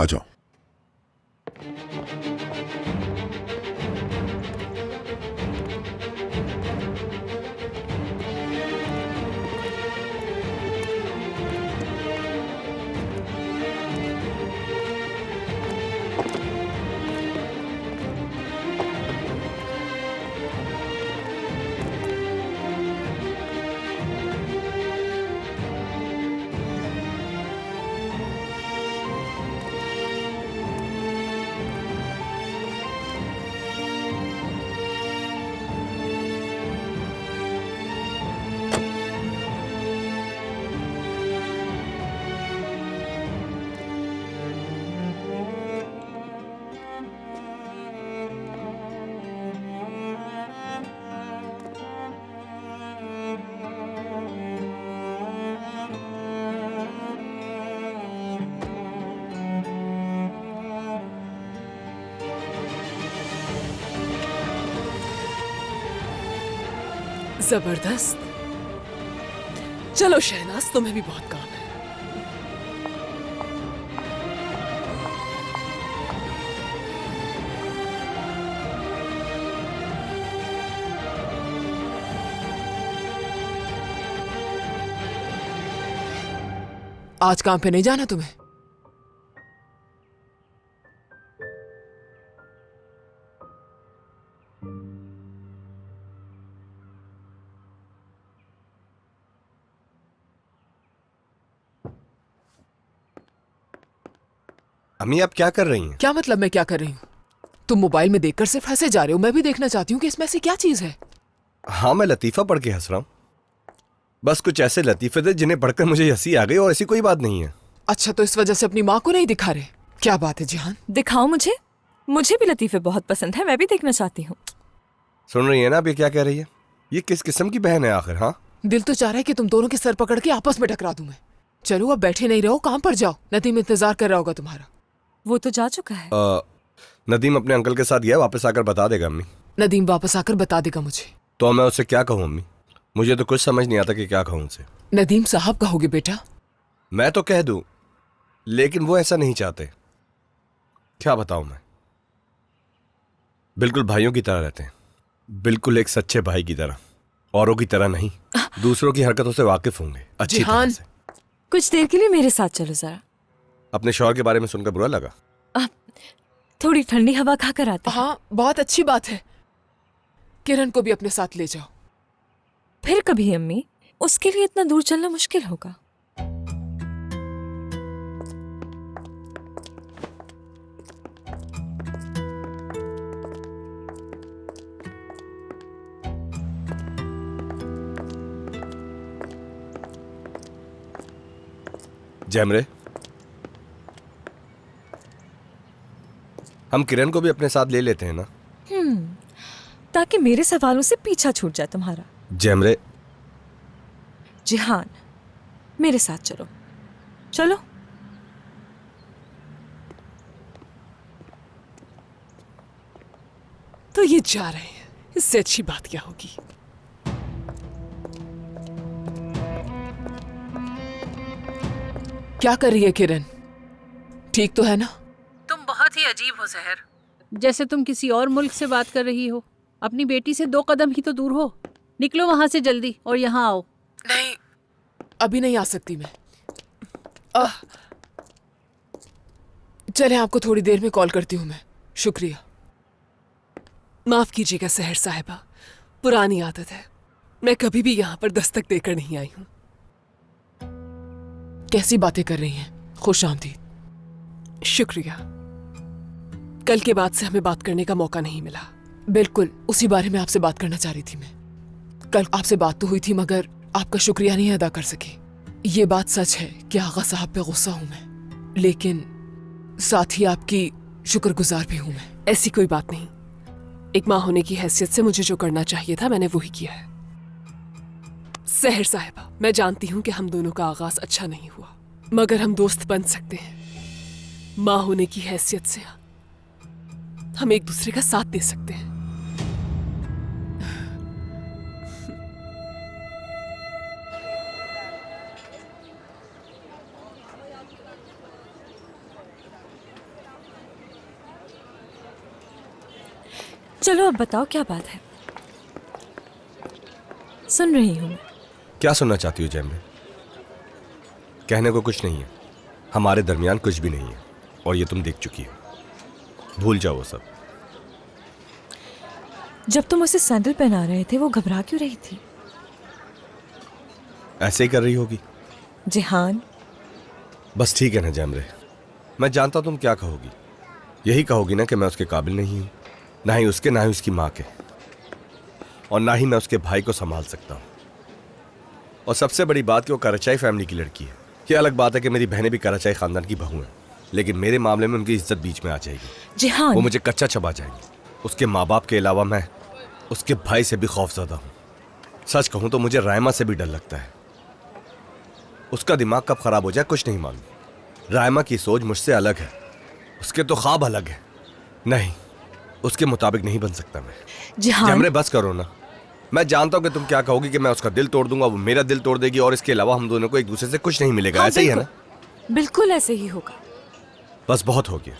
आ जाओ। जबरदस्त। चलो शहनाज, तुम्हें भी बहुत काम है। आज काम पे नहीं जाना तुम्हें? अम्मी आप क्या कर रही हैं? क्या मतलब मैं क्या कर रही हूँ? तुम मोबाइल में देखकर सिर्फ हंसे जा रहे हो। मैं भी देखना चाहती हूँ कि इसमें ऐसी क्या चीज है। हाँ मैं लतीफा पढ़ के हंस रहा हूँ। बस कुछ ऐसे लतीफे थे जिन्हें पढ़कर मुझे हंसी आ गई और ऐसी कोई बात नहीं है। अच्छा, तो इस वजह से अपनी माँ को नहीं दिखा रहे? क्या बात है जिहान? दिखाओ मुझे। मुझे भी लतीफे बहुत पसंद है, मैं भी देखना चाहती हूँ। सुन रही है ना आप ये क्या कह रही है? ये किस किस्म की बहन है आखिर? हाँ दिल तो चाह रहा है कि तुम दोनों के सर पकड़ के आपस में टकरा दूं मैं। चलो अब बैठे नहीं रहो, काम पर जाओ। नदीम इंतजार कर रहा होगा तुम्हारा। वो तो जा चुका है। नदीम अपने अंकल के साथ गया, वापस आकर बता देगा अम्मी। नदीम वापस आकर बता देगा मुझे। तो मैं उससे क्या कहूँ अम्मी? मुझे तो कुछ समझ नहीं आता कि क्या कहूँ उसे। नदीम साहब कहोगे बेटा? मैं तो कह दूं, लेकिन वो ऐसा नहीं चाहते। क्या बताऊं मैं? बिल्कुल भाइयों की तरह रहते हैं, बिल्कुल एक सच्चे भाई की तरह, औरों की तरह नहीं। दूसरों की हरकतों से वाकिफ होंगे अच्छी तरह जिहान। से। कुछ देर के लिए मेरे साथ चलो जरा। अपने शौहर के बारे में सुनकर बुरा लगा? थोड़ी ठंडी हवा खाकर आते हैं। हाँ बहुत अच्छी बात है। किरण को भी अपने साथ ले जाओ। फिर कभी अम्मी, उसके लिए इतना दूर चलना मुश्किल होगा। जैमरे, हम किरण को भी अपने साथ ले लेते हैं ना? ताकि मेरे सवालों से पीछा छूट जाए तुम्हारा। जैमरे, जिहान, मेरे साथ चलो। चलो। तो ये जा रहे हैं, इससे अच्छी बात क्या होगी? क्या कर रही है किरण? ठीक तो है ना? तुम बहुत ही अजीब हो सहर, जैसे तुम किसी और मुल्क से बात कर रही हो। अपनी बेटी से 2 कदम ही तो दूर हो। निकलो वहां से जल्दी और यहाँ आओ। नहीं, अभी नहीं आ सकती मैं। चले, आपको थोड़ी देर में कॉल करती हूँ मैं। शुक्रिया। माफ कीजिएगा सहर साहिबा, पुरानी आदत है। मैं कभी भी यहाँ पर दस्तक देकर नहीं आई हूँ। कैसी बातें कर रही हैं? खुश आमदीद। शुक्रिया। कल के बाद से हमें बात करने का मौका नहीं मिला। बिल्कुल उसी बारे में आपसे बात करना चाह रही थी मैं। कल आपसे बात तो हुई थी मगर आपका शुक्रिया नहीं अदा कर सकी। ये बात सच है कि आगा साहब पे गुस्सा हूं मैं, लेकिन साथ ही आपकी शुक्रगुजार भी हूं मैं। ऐसी कोई बात नहीं। एक माँ होने की हैसियत से मुझे जो करना चाहिए था मैंने वही किया है। सहर साहिबा, मैं जानती हूँ कि हम दोनों का आगाज अच्छा नहीं हुआ, मगर हम दोस्त बन सकते हैं। माँ होने की हैसियत से हम एक दूसरे का साथ दे सकते हैं। चलो अब बताओ क्या बात है। सुन रही हूँ मैं। क्या सुनना चाहती हो जैमरे? कहने को कुछ नहीं है, हमारे दरमियान कुछ भी नहीं है, और ये तुम देख चुकी हो। भूल जाओ वो सब। जब तुम उसे सैंडल पहना रहे थे वो घबरा क्यों रही थी? ऐसे ही कर रही होगी। जिहान, बस ठीक है ना जैमरे, मैं जानता हूं तुम क्या कहोगी। यही कहोगी ना कि मैं उसके काबिल नहीं हूं, ना ही उसके, ना ही उसकी माँ के, और ना ही मैं उसके भाई को संभाल सकता हूं। और सबसे बड़ी बात कि वो कराचाई फैमिली की लड़की है। ये अलग बात है कि मेरी बहनें भी कराचाई खानदान की बहू हैं, लेकिन मेरे मामले में उनकी इज्जत बीच में आ जाएगी। जिहान, वो मुझे कच्चा चबा जाएंगी। उसके माँ बाप के अलावा मैं उसके भाई से भी खौफजदा हूं। सच कहूं तो मुझे रायमा से भी डर लगता है। उसका दिमाग कब खराब हो जाए कुछ नहीं मालूम। रायमा की सोच मुझसे अलग है, उसके तो ख्वाब अलग है। नहीं, उसके मुताबिक नहीं बन सकता मैं। जिहान, जैमरे बस करो ना। मैं जानता हूं कि तुम क्या कहोगी कि मैं उसका दिल तोड़ दूंगा, वो मेरा दिल तोड़ देगी, और इसके अलावा हम दोनों को एक दूसरे से कुछ नहीं मिलेगा। हाँ, ऐसा ही है ना? बिल्कुल ऐसे ही होगा। बस बहुत हो गया।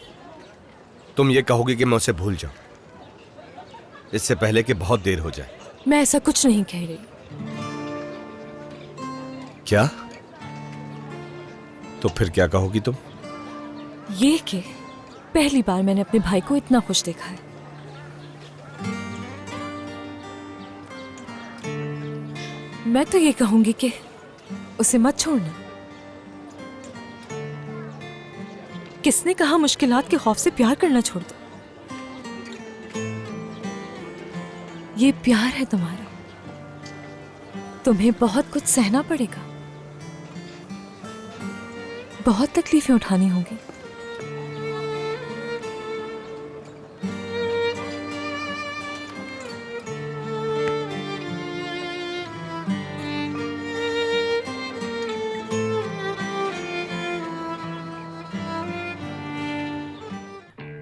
तुम ये कहोगी कि मैं उसे भूल जाऊं, इससे पहले कि बहुत देर हो जाए। मैं ऐसा कुछ नहीं कह रही। क्या? तो फिर क्या कहोगी तुम? ये कि पहली बार मैंने अपने भाई को इतना खुश देखा है। मैं तो ये कहूंगी कि उसे मत छोड़ना। किसने कहा मुश्किलात के खौफ से प्यार करना छोड़ दो? ये प्यार है तुम्हारा, तुम्हें बहुत कुछ सहना पड़ेगा, बहुत तकलीफें उठानी होंगी।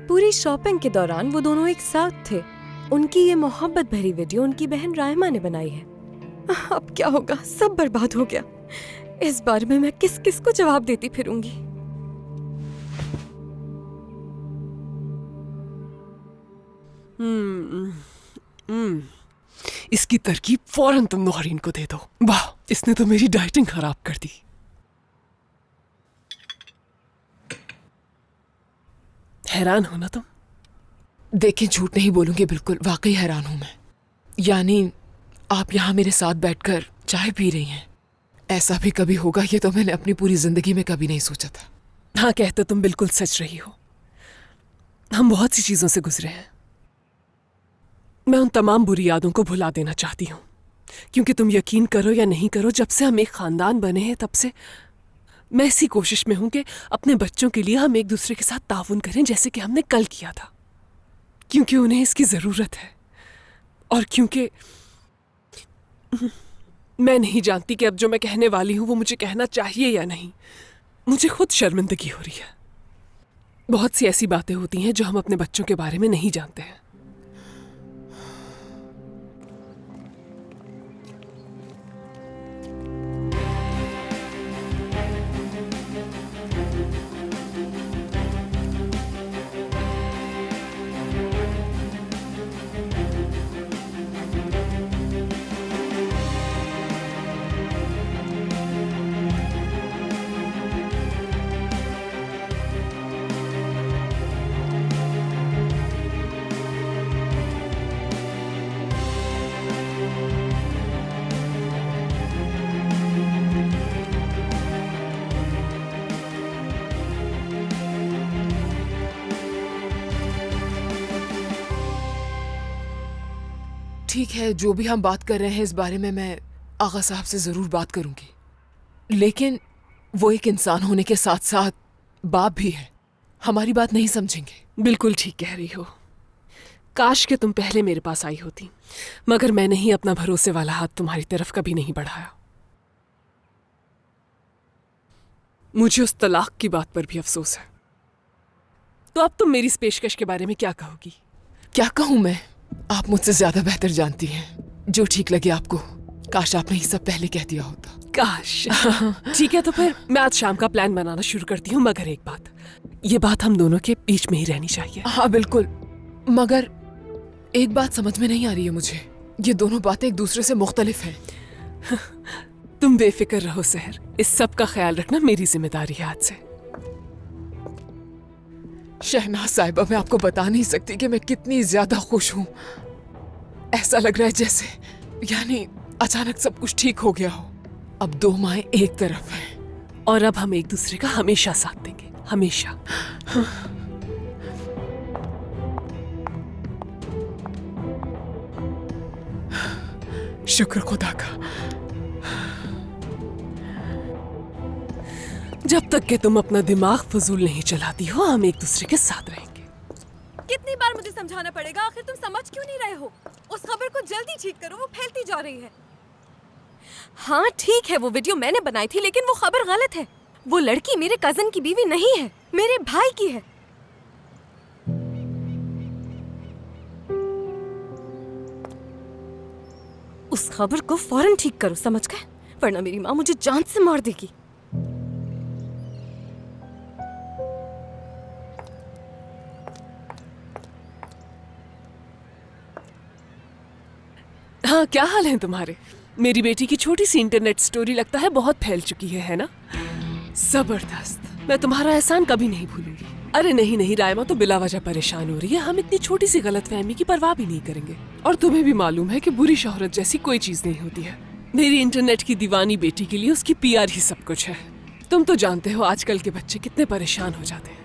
पूरी शॉपिंग के दौरान वो दोनों एक साथ थे। उनकी ये मोहब्बत भरी वीडियो उनकी बहन रायमा ने बनाई है। अब क्या होगा? सब बर्बाद हो गया। इस बारे में मैं किस किस को जवाब देती फिरूंगी। इसकी तरकीब फौरन तुम नौरीन को दे दो। वाह, इसने तो मेरी डाइटिंग खराब कर दी। हैरान हो ना तुम? देखें, झूठ नहीं बोलूंगी, बिल्कुल वाकई हैरान हूं मैं। यानी आप यहाँ मेरे साथ बैठकर चाय पी रही हैं, ऐसा भी कभी होगा ये तो मैंने अपनी पूरी जिंदगी में कभी नहीं सोचा था। हाँ, कहते तुम बिल्कुल सच रही हो। हम बहुत सी चीजों से गुजरे हैं। मैं उन तमाम बुरी यादों को भुला देना चाहती हूँ, क्योंकि तुम यकीन करो या नहीं करो, जब से हम एक खानदान बने हैं तब से मैं इसी कोशिश में हूं कि अपने बच्चों के लिए हम एक दूसरे के साथ ताउन करें, जैसे कि हमने कल किया था, क्योंकि उन्हें इसकी जरूरत है। और क्योंकि मैं नहीं जानती कि अब जो मैं कहने वाली हूं वो मुझे कहना चाहिए या नहीं। मुझे खुद शर्मिंदगी हो रही है। बहुत सी ऐसी बातें होती हैं जो हम अपने बच्चों के बारे में नहीं जानते हैं। ठीक है, जो भी हम बात कर रहे हैं इस बारे में मैं आगा साहब से जरूर बात करूंगी, लेकिन वो एक इंसान होने के साथ साथ बाप भी है। हमारी बात नहीं समझेंगे। बिल्कुल ठीक कह रही हो। काश कि तुम पहले मेरे पास आई होती, मगर मैंने ही अपना भरोसे वाला हाथ तुम्हारी तरफ कभी नहीं बढ़ाया। मुझे उस तलाक की बात पर भी अफसोस है। तो अब तुम मेरी इस पेशकश के बारे में क्या कहोगी? क्या कहूं मैं? आप मुझसे ज्यादा बेहतर जानती हैं। जो ठीक लगे आपको। काश आपने ये सब पहले कह दिया होता। काश। ठीक है, तो फिर मैं आज शाम का प्लान बनाना शुरू करती हूँ, मगर एक बात, ये बात हम दोनों के बीच में ही रहनी चाहिए। हाँ बिल्कुल, मगर एक बात समझ में नहीं आ रही है मुझे, ये दोनों बातें एक दूसरे से मुख्तलिफ हैं। तुम बेफिक्र रहो सहर, इस सब का ख्याल रखना मेरी जिम्मेदारी है आज से। शहनाज साहिबा, मैं आपको बता नहीं सकती कि मैं कितनी ज्यादा खुश हूं। ऐसा लग रहा है जैसे यानी अचानक सब कुछ ठीक हो गया हो। अब दो माएं एक तरफ हैं और अब हम एक दूसरे का हमेशा साथ देंगे, हमेशा। शुक्र खुदा का। जब तक कि तुम अपना दिमाग फजूल नहीं चलाती हो, हम एक दूसरे के साथ रहेंगे। कितनी बार मुझे समझाना पड़ेगा? आखिर तुम समझ क्यों नहीं रहे हो? उस खबर को जल्दी ठीक करो, वो फैलती जा रही है। हाँ ठीक है, वो वीडियो मैंने बनाई थी, लेकिन वो खबर गलत है। वो लड़की मेरे कजन की बीवी नहीं है, मेरे भाई की है। उस खबर को फौरन ठीक करो, समझ गए? वरना मेरी माँ मुझे जान से मार देगी। हाँ, क्या हाल है तुम्हारे? मेरी बेटी की छोटी सी इंटरनेट स्टोरी लगता है बहुत फैल चुकी है ना? जबरदस्त। मैं तुम्हारा एहसान कभी नहीं भूलूंगी। अरे नहीं नहीं, रायमा तो बिला वजह परेशान हो रही है। हम इतनी छोटी सी गलतफहमी की परवाह भी नहीं करेंगे। और तुम्हें भी मालूम है कि बुरी शोहरत जैसी कोई चीज नहीं होती है। मेरी इंटरनेट की दीवानी बेटी के लिए उसकी PR ही सब कुछ है। तुम तो जानते हो आजकल के बच्चे कितने परेशान हो जाते हैं।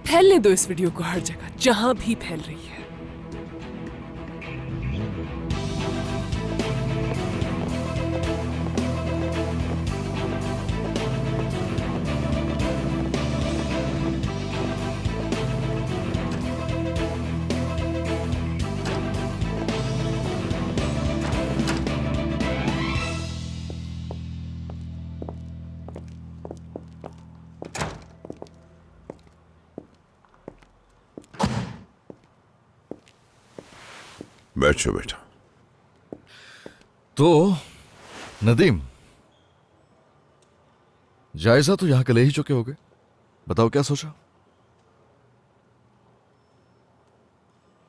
फैलने दो इस वीडियो को हर जगह, जहां भी फैल रही है। बैठो बेटा। तो नदीम, जायजा तो यहां के ले ही चुके होगे, बताओ क्या सोचा?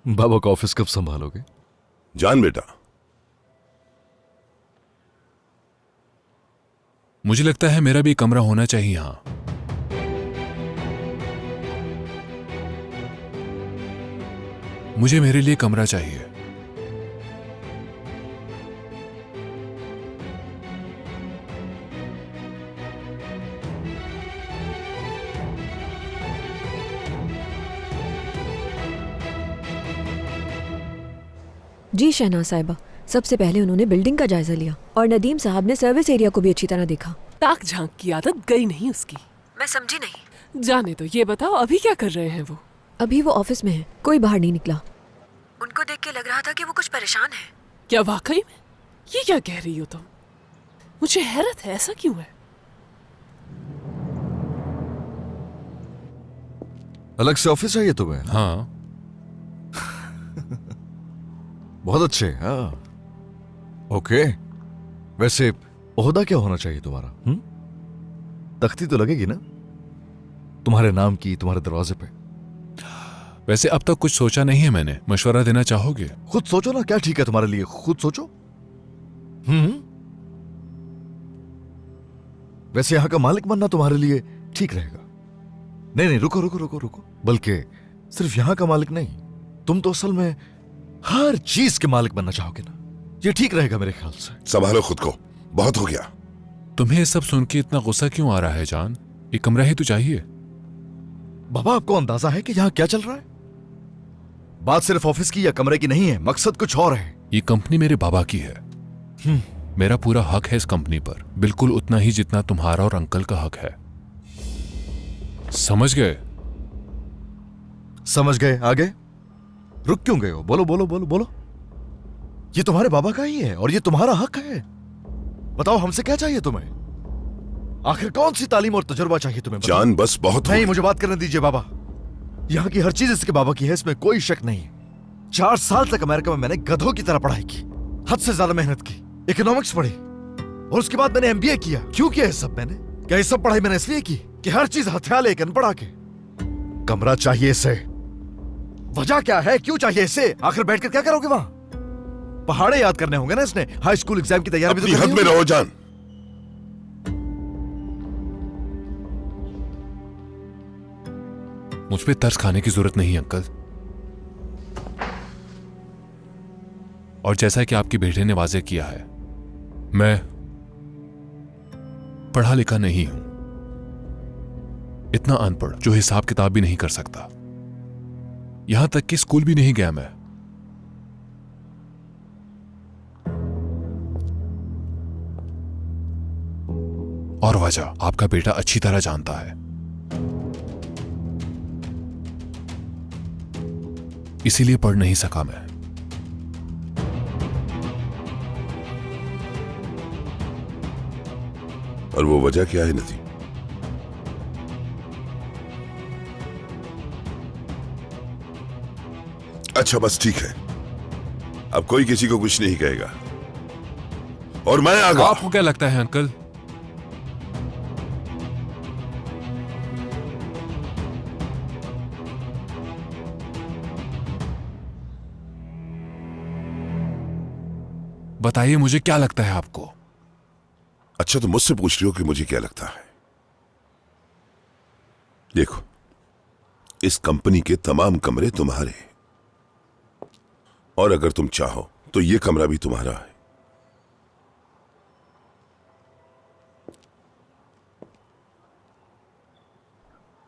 बाबा का ऑफिस कब संभालोगे? जान बेटा, मुझे लगता है मेरा भी कमरा होना चाहिए यहां। मुझे मेरे लिए कमरा चाहिए। जी शहनाज साहिबा, सबसे पहले उन्होंने बिल्डिंग का जायजा लिया और नदीम साहब ने सर्विस एरिया को भी अच्छी तरह देखा। ताक झांक की आदत गई नहीं उसकी। मैं समझी नहीं। जाने तो ये बताओ अभी क्या कर रहे हैं वो? अभी वो ऑफिस में है, कोई बाहर नहीं निकला। उनको देख के लग रहा था कि वो कुछ परेशान है। क्या वाकई में? ये क्या कह रही हो तुम? मुझे हैरत है, ऐसा क्यों है? अलग से ऑफिस चाहिए तुम्हें? हाँ, बहुत अच्छे। हाँ ओके। वैसे ओहदा क्या होना चाहिए तुम्हारा? तख्ती तो लगेगी ना तुम्हारे नाम की, तुम्हारे दरवाजे पे। वैसे अब तक कुछ सोचा नहीं है मैंने, मशवरा देना चाहोगे? खुद सोचो ना, क्या ठीक है तुम्हारे लिए, खुद सोचो। वैसे यहां का मालिक बनना तुम्हारे लिए ठीक रहेगा। नहीं नहीं, रुको रुको रुको रुको, बल्कि सिर्फ यहां का मालिक नहीं, तुम तो असल में हर चीज के मालिक बनना चाहोगे ना। ये ठीक रहेगा मेरे ख्याल से। संभालो खुद को, बहुत हो गया। तुम्हें ये सब सुन के इतना गुस्सा क्यों आ रहा है जान? एक कमरा ही तो चाहिए। बाबा, आपको अंदाजा है कि यहां क्या चल रहा है? बात सिर्फ ऑफिस की या कमरे की नहीं है, मकसद कुछ और है। ये कंपनी मेरे बाबा की है। मेरा पूरा हक है इस कंपनी पर, बिल्कुल उतना ही जितना तुम्हारा और अंकल का हक है। समझ गए? समझ गए। आगे रुक क्यों गए हो? बोलो बोलो बोलो बोलो। ये तुम्हारे बाबा का ही है और ये तुम्हारा हक है। बताओ, हमसे क्या चाहिए तुम्हें? आखिर कौन सी तालीम और तजुर्बा चाहिए तुम्हें? बताओ। जान बस बहुत हो नहीं, गया। मुझे बात करने दीजिए बाबा। यहाँ की हर चीज इसके बाबा की है, इसमें कोई शक नहीं है। 4 साल तक अमेरिका में मैंने गधों की तरह पढ़ाई की, हद से ज्यादा मेहनत की, इकोनॉमिक्स पढ़ी और उसके बाद मैंने MBA किया। क्यों किया ये सब मैंने? क्या ये सब पढ़ाई मैंने इसलिए की कि हर चीज हथियार एक अनपढ़ आके? कमरा चाहिए इसे, वजह क्या है, क्यों चाहिए इसे? आखिर बैठकर क्या करोगे वहां? पहाड़े याद करने होंगे ना इसने। हाई स्कूल एग्जाम की तैयारी भी अपनी तो हद करनी में होगी। रहो जान। मुझ पे तरस खाने की जरूरत नहीं अंकल। और जैसा कि आपकी बेटे ने वाजे किया है, मैं पढ़ा लिखा नहीं हूं, इतना अनपढ़ जो हिसाब किताब भी नहीं कर सकता। यहां तक कि स्कूल भी नहीं गया मैं। और वजह आपका बेटा अच्छी तरह जानता है। इसीलिए पढ़ नहीं सका मैं। और वो वजह क्या है नदीम? अच्छा बस ठीक है, अब कोई किसी को कुछ नहीं कहेगा और मैं आगा। आपको क्या लगता है अंकल? बताइए मुझे क्या लगता है आपको? अच्छा तो मुझसे पूछ रही हो कि मुझे क्या लगता है? देखो, इस कंपनी के तमाम कमरे तुम्हारे, और अगर तुम चाहो तो ये कमरा भी तुम्हारा है।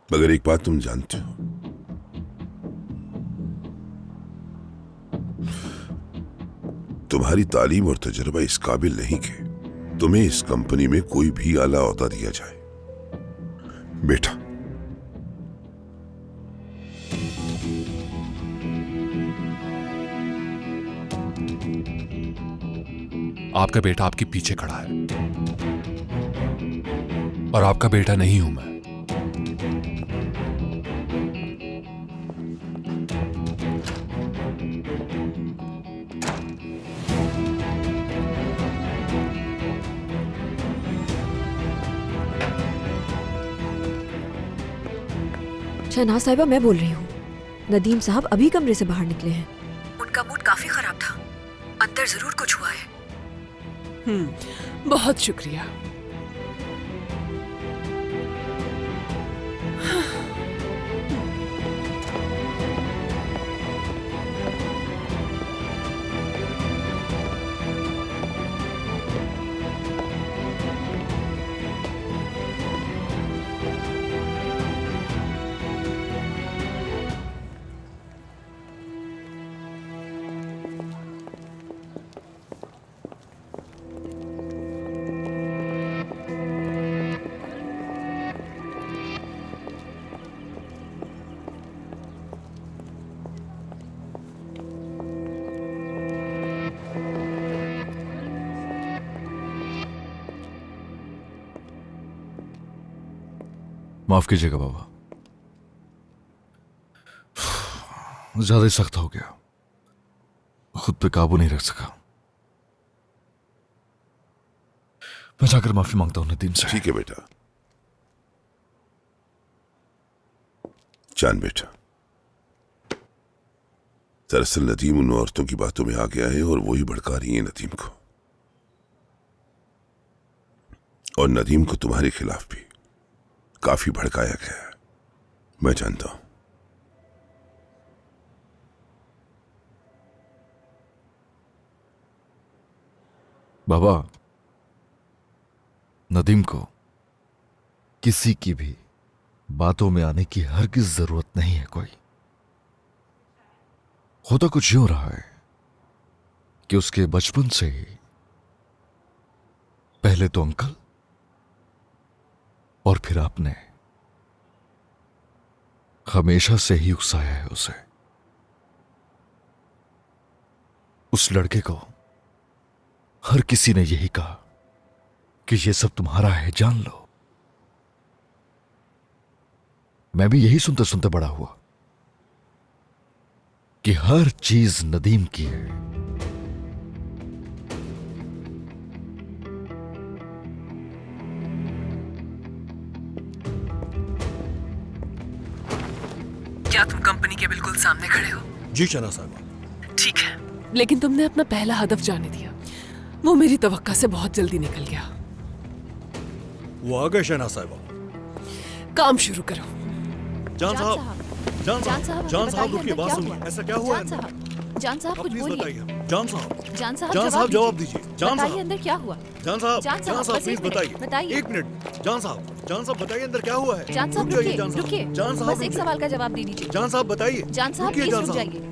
मगर एक बात तुम जानते हो, तुम्हारी तालीम और तजुर्बा इस काबिल नहीं कि तुम्हें इस कंपनी में कोई भी आला ओहदा दिया जाए। बेटा, आपका बेटा आपके पीछे खड़ा है और आपका बेटा नहीं हूं मैं। शहनाज साहिबा, मैं बोल रही हूँ। नदीम साहब अभी कमरे से बाहर निकले हैं। उनका मूड काफी खराब था, अंदर जरूर कुछ हुआ है। बहुत शुक्रिया। माफ कीजिएगा बाबा, ज्यादा ही सख्त हो गया, खुद पे काबू नहीं रख सका। मैं जाकर माफी मांगता हूं नदीम से। ठीक है बेटा। जान बेटा, दरअसल नदीम उन औरतों की बातों में आ गया है और वो ही भड़का रही है नदीम को, और नदीम को तुम्हारे खिलाफ भी काफी भड़काया गया है, मैं जानता हूं। बाबा, नदीम को किसी की भी बातों में आने की हरगिज जरूरत नहीं है कोई। होता कुछ यूं रहा है कि उसके बचपन से ही पहले तो अंकल और फिर आपने हमेशा से ही उकसाया है उसे। उस लड़के को हर किसी ने यही कहा कि ये सब तुम्हारा है, जान लो। मैं भी यही सुनते सुनते बड़ा हुआ कि हर चीज नदीम की है। क्या तुम कंपनी के बिल्कुल सामने खड़े हो। जी शहनाज साहिबा। ठीक है, लेकिन तुमने अपना पहला हदफ जाने दिया। वो मेरी तवक्का से बहुत जल्दी निकल गया। वो आ गए शहनाज साहिबा। काम शुरू करो। जान साहब, जान साहब रुकिए, बात सुनिए, ऐसा क्या हुआ है? जान साहब कुछ प्लीज बोलिए। बताइए। जान साहब, जान जान साहब जवाब दीजिए। जान बताइए साहब, अंदर क्या हुआ? जान साहब, जान साहब, बस प्लीज एक मिनट, बताइए। एक मिनट। जान साहब बताइए अंदर क्या हुआ है? जान साहब रुक जाइए, रुकिए, रुकिए। जान साहब बस एक सवाल का जवाब दे दीजिए। जान साहब बताइए। जान साहब रुकिए, प्लीज जान रुक साहब। जाइए।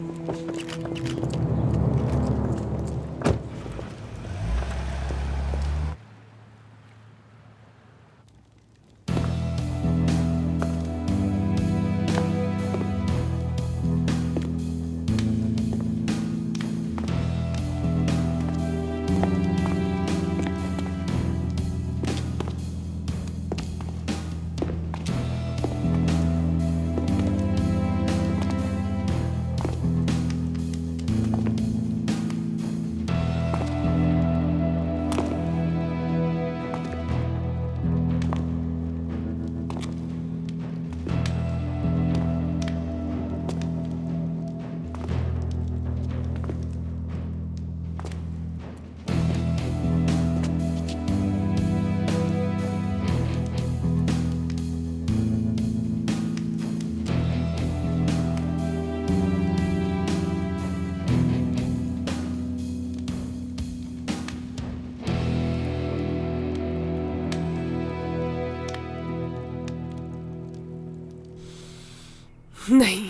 नहीं,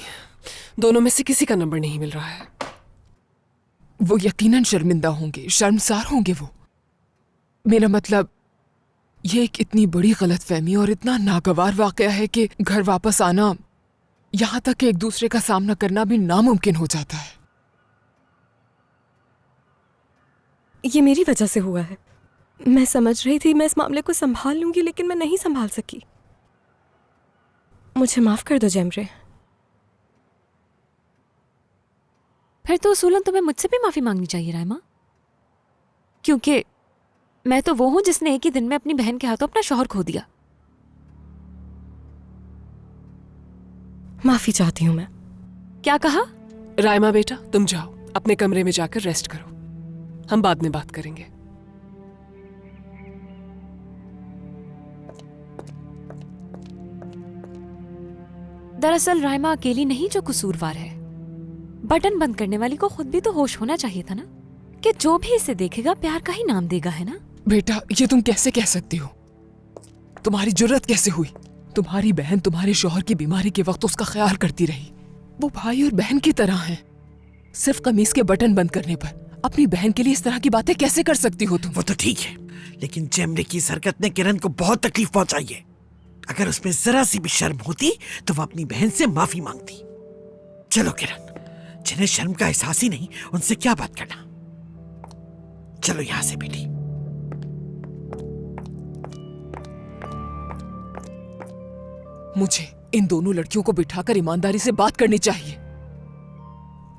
दोनों में से किसी का नंबर नहीं मिल रहा है। वो यकीनन शर्मिंदा होंगे, शर्मसार होंगे वो। मेरा मतलब, ये एक इतनी बड़ी गलतफहमी और इतना नागवार वाकया है कि घर वापस आना, यहां तक कि एक दूसरे का सामना करना भी नामुमकिन हो जाता है। ये मेरी वजह से हुआ है। मैं समझ रही थी मैं इस मामले को संभाल लूंगी, लेकिन मैं नहीं संभाल सकी। मुझे माफ कर दो जेमरे। फिर तो उसूलन तुम्हें मुझसे भी माफी मांगनी चाहिए रायमा, क्योंकि मैं तो वो हूं जिसने एक ही दिन में अपनी बहन के हाथों अपना शौहर खो दिया। माफी चाहती हूं मैं। क्या कहा? रायमा बेटा, तुम जाओ अपने कमरे में जाकर रेस्ट करो, हम बाद में बात करेंगे। दरअसल रायमा अकेली नहीं जो कसूरवार है। बटन बंद करने वाली को खुद भी तो होश होना चाहिए था ना, कि जो भी इसे देखेगा प्यार का ही नाम देगा, है ना? बेटा, ये तुम कैसे कह सकती हो? तुम्हारी जुर्रत कैसे हुई? तुम्हारी बहन तुम्हारे शौहर की बीमारी के वक्त उसका ख्याल करती रही। वो भाई और बहन की तरह हैं। सिर्फ कमीज के बटन बंद करने पर अपनी बहन के लिए इस तरह की बातें कैसे कर सकती हो तुम? वो तो ठीक है, लेकिन जेमरे की इस हरकत ने किरण को बहुत तकलीफ पहुंचाई है। अगर उसमें जरा सी भी शर्म होती तो वो अपनी बहन से माफी मांगती। चलो किरण, जिन्हें शर्म का एहसास ही नहीं, उनसे क्या बात करना। चलो यहां से बेटी। मुझे इन दोनों लड़कियों को बिठाकर ईमानदारी से बात करनी चाहिए।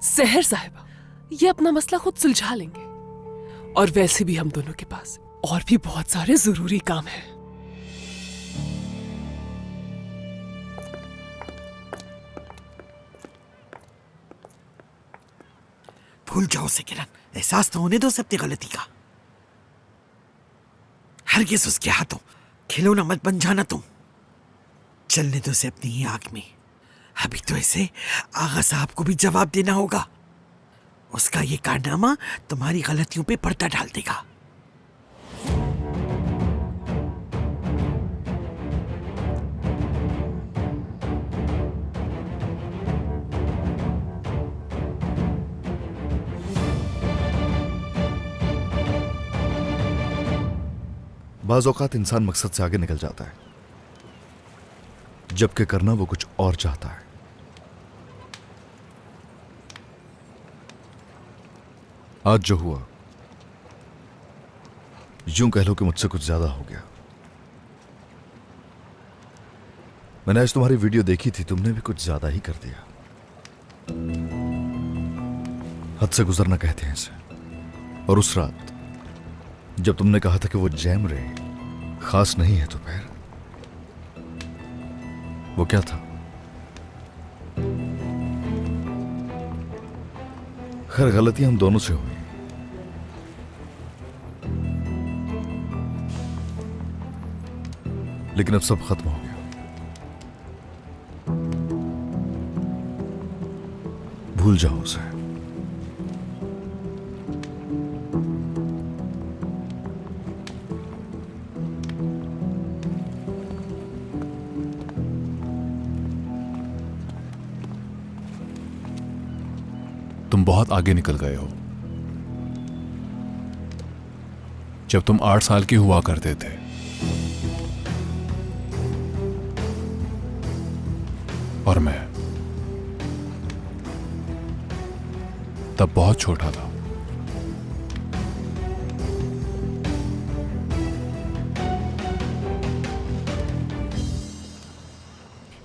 सहर साहिबा, ये अपना मसला खुद सुलझा लेंगे, और वैसे भी हम दोनों के पास और भी बहुत सारे जरूरी काम हैं। भूल जाओ उसे किरण, एहसास तो होने दो सबकी गलती का। हरगिज़ उसके हाथों खिलौना मत बन जाना तुम। चलने दो उसे अपनी ही आंख में। अभी तो इसे आगा साहब को भी जवाब देना होगा। उसका ये कारनामा तुम्हारी गलतियों पे पर्दा डाल देगा। बाज़ औक़ात इंसान मकसद से आगे निकल जाता है, जबकि करना वो कुछ और चाहता है। आज जो हुआ, यूं कह लो कि मुझसे कुछ ज्यादा हो गया। मैंने आज तुम्हारी वीडियो देखी थी, तुमने भी कुछ ज्यादा ही कर दिया। हद से गुजरना कहते हैं इसे। और उस रात जब तुमने कहा था कि वो जेमरे खास नहीं है, तो फिर वो क्या था? खैर गलती हम दोनों से हुई। लेकिन अब सब खत्म हो गया। भूल जाओ उसे। तुम बहुत आगे निकल गए हो। जब तुम 8 साल के हुआ करते थे, और मैं तब बहुत छोटा था।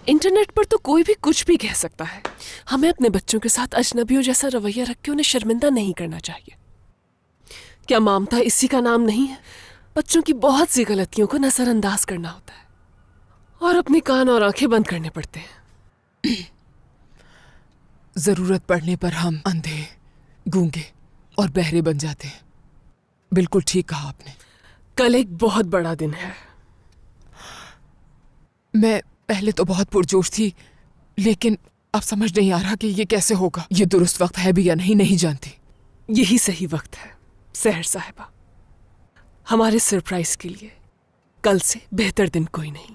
इंटरनेट पर तो कोई भी कुछ भी कह सकता है। हमें अपने बच्चों के साथ अजनबियों जैसा रवैया रख के उन्हें शर्मिंदा नहीं करना चाहिए। क्या ममता इसी का नाम नहीं है? बच्चों की बहुत सी गलतियों को नजरअंदाज करना होता है और अपने कान और आंखें बंद करने पड़ते हैं। जरूरत पड़ने पर हम अंधे, गूंगे और बहरे बन जाते हैं। बिल्कुल ठीक कहा आपने। कल एक बहुत बड़ा दिन है। मैं पहले तो बहुत पुरजोश थी, लेकिन अब समझ नहीं आ रहा कि ये कैसे होगा। ये दुरुस्त वक्त है भी या नहीं, नहीं जानती। यही सही वक्त है सहर साहिबा। हमारे सरप्राइज के लिए कल से बेहतर दिन कोई नहीं।